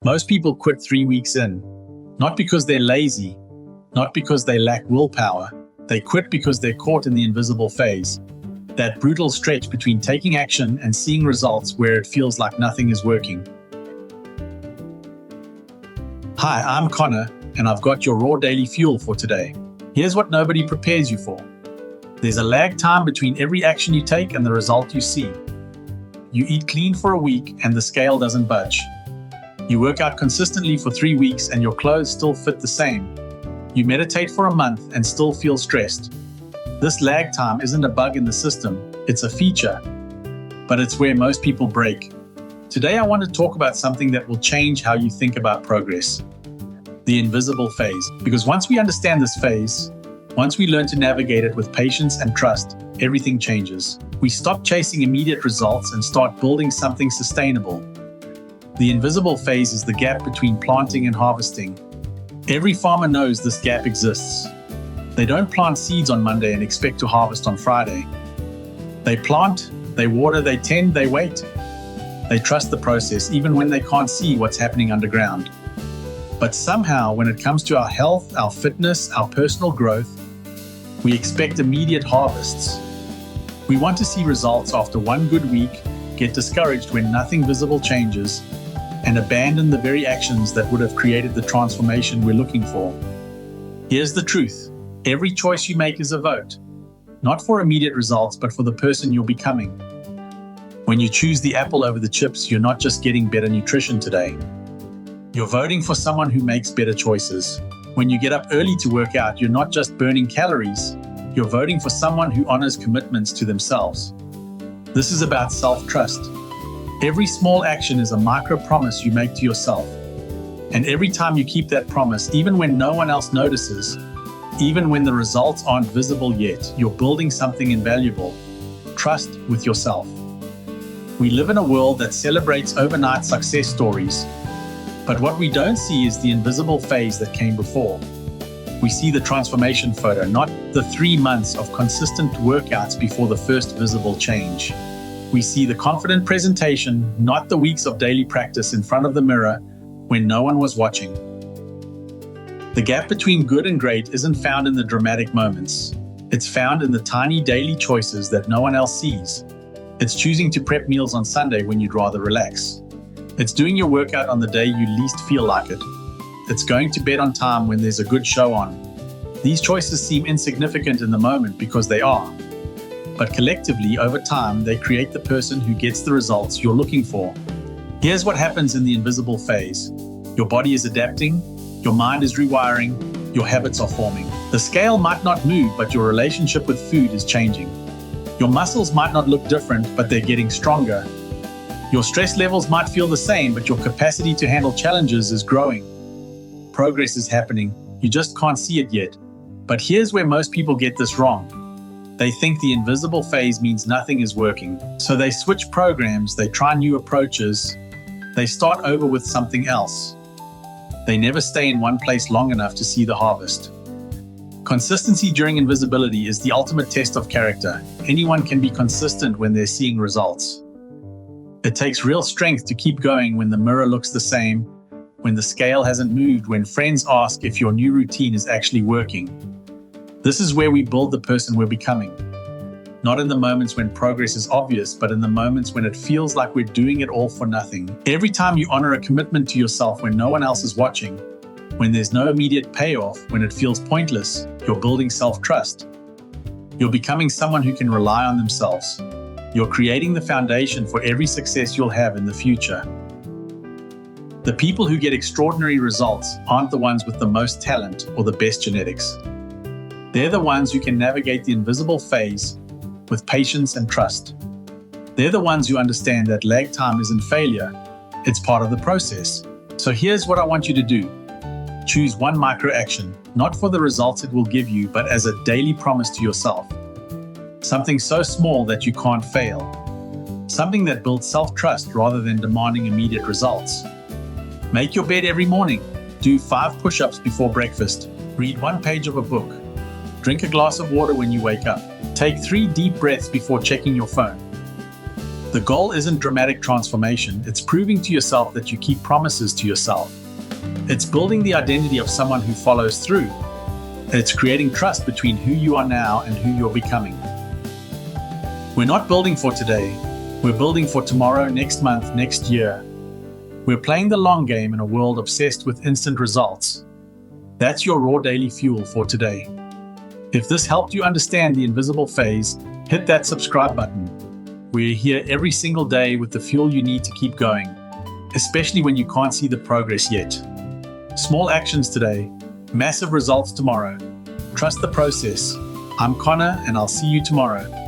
Most people quit 3 weeks in, not because they're lazy, not because they lack willpower. They quit because they're caught in the invisible phase, that brutal stretch between taking action and seeing results where it feels like nothing is working. Hi, I'm Connor, and I've got your raw daily fuel for today. Here's what nobody prepares you for. There's a lag time between every action you take and the result you see. You eat clean for a week and the scale doesn't budge. You work out consistently for 3 weeks and your clothes still fit the same. You meditate for a month and still feel stressed. This lag time isn't a bug in the system, it's a feature. But it's where most people break. Today I want to talk about something that will change how you think about progress. The invisible phase. Because once we understand this phase, once we learn to navigate it with patience and trust, everything changes. We stop chasing immediate results and start building something sustainable. The invisible phase is the gap between planting and harvesting. Every farmer knows this gap exists. They don't plant seeds on Monday and expect to harvest on Friday. They plant, they water, they tend, they wait. They trust the process even when they can't see what's happening underground. But somehow, when it comes to our health, our fitness, our personal growth, we expect immediate harvests. We want to see results after one good week, get discouraged when nothing visible changes, and abandon the very actions that would have created the transformation we're looking for. Here's the truth. Every choice you make is a vote, not for immediate results, but for the person you're becoming. When you choose the apple over the chips, you're not just getting better nutrition today. You're voting for someone who makes better choices. When you get up early to work out, you're not just burning calories, you're voting for someone who honors commitments to themselves. This is about self-trust. Every small action is a micro promise you make to yourself. And every time you keep that promise, even when no one else notices, even when the results aren't visible yet, you're building something invaluable. Trust with yourself. We live in a world that celebrates overnight success stories. But what we don't see is the invisible phase that came before. We see the transformation photo, not the 3 months of consistent workouts before the first visible change. We see the confident presentation, not the weeks of daily practice in front of the mirror when no one was watching. The gap between good and great isn't found in the dramatic moments. It's found in the tiny daily choices that no one else sees. It's choosing to prep meals on Sunday when you'd rather relax. It's doing your workout on the day you least feel like it. It's going to bed on time when there's a good show on. These choices seem insignificant in the moment because they are. But collectively, over time, they create the person who gets the results you're looking for. Here's what happens in the invisible phase. Your body is adapting, your mind is rewiring, your habits are forming. The scale might not move, but your relationship with food is changing. Your muscles might not look different, but they're getting stronger. Your stress levels might feel the same, but your capacity to handle challenges is growing. Progress is happening. You just can't see it yet. But here's where most people get this wrong. They think the invisible phase means nothing is working. So they switch programs, they try new approaches, they start over with something else. They never stay in one place long enough to see the harvest. Consistency during invisibility is the ultimate test of character. Anyone can be consistent when they're seeing results. It takes real strength to keep going when the mirror looks the same, when the scale hasn't moved, when friends ask if your new routine is actually working. This is where we build the person we're becoming. Not in the moments when progress is obvious, but in the moments when it feels like we're doing it all for nothing. Every time you honor a commitment to yourself when no one else is watching, when there's no immediate payoff, when it feels pointless, you're building self-trust. You're becoming someone who can rely on themselves. You're creating the foundation for every success you'll have in the future. The people who get extraordinary results aren't the ones with the most talent or the best genetics. They're the ones who can navigate the invisible phase with patience and trust. They're the ones who understand that lag time isn't failure, it's part of the process. So here's what I want you to do. Choose one micro action, not for the results it will give you, but as a daily promise to yourself. Something so small that you can't fail. Something that builds self-trust rather than demanding immediate results. Make your bed every morning. Do 5 push-ups before breakfast. Read 1 page of a book. Drink a glass of water when you wake up. Take 3 deep breaths before checking your phone. The goal isn't dramatic transformation, it's proving to yourself that you keep promises to yourself. It's building the identity of someone who follows through. It's creating trust between who you are now and who you're becoming. We're not building for today, we're building for tomorrow, next month, next year. We're playing the long game in a world obsessed with instant results. That's your raw daily fuel for today. If this helped you understand the invisible phase, hit that subscribe button. We're here every single day with the fuel you need to keep going, especially when you can't see the progress yet. Small actions today, massive results tomorrow. Trust the process. I'm Connor, and I'll see you tomorrow.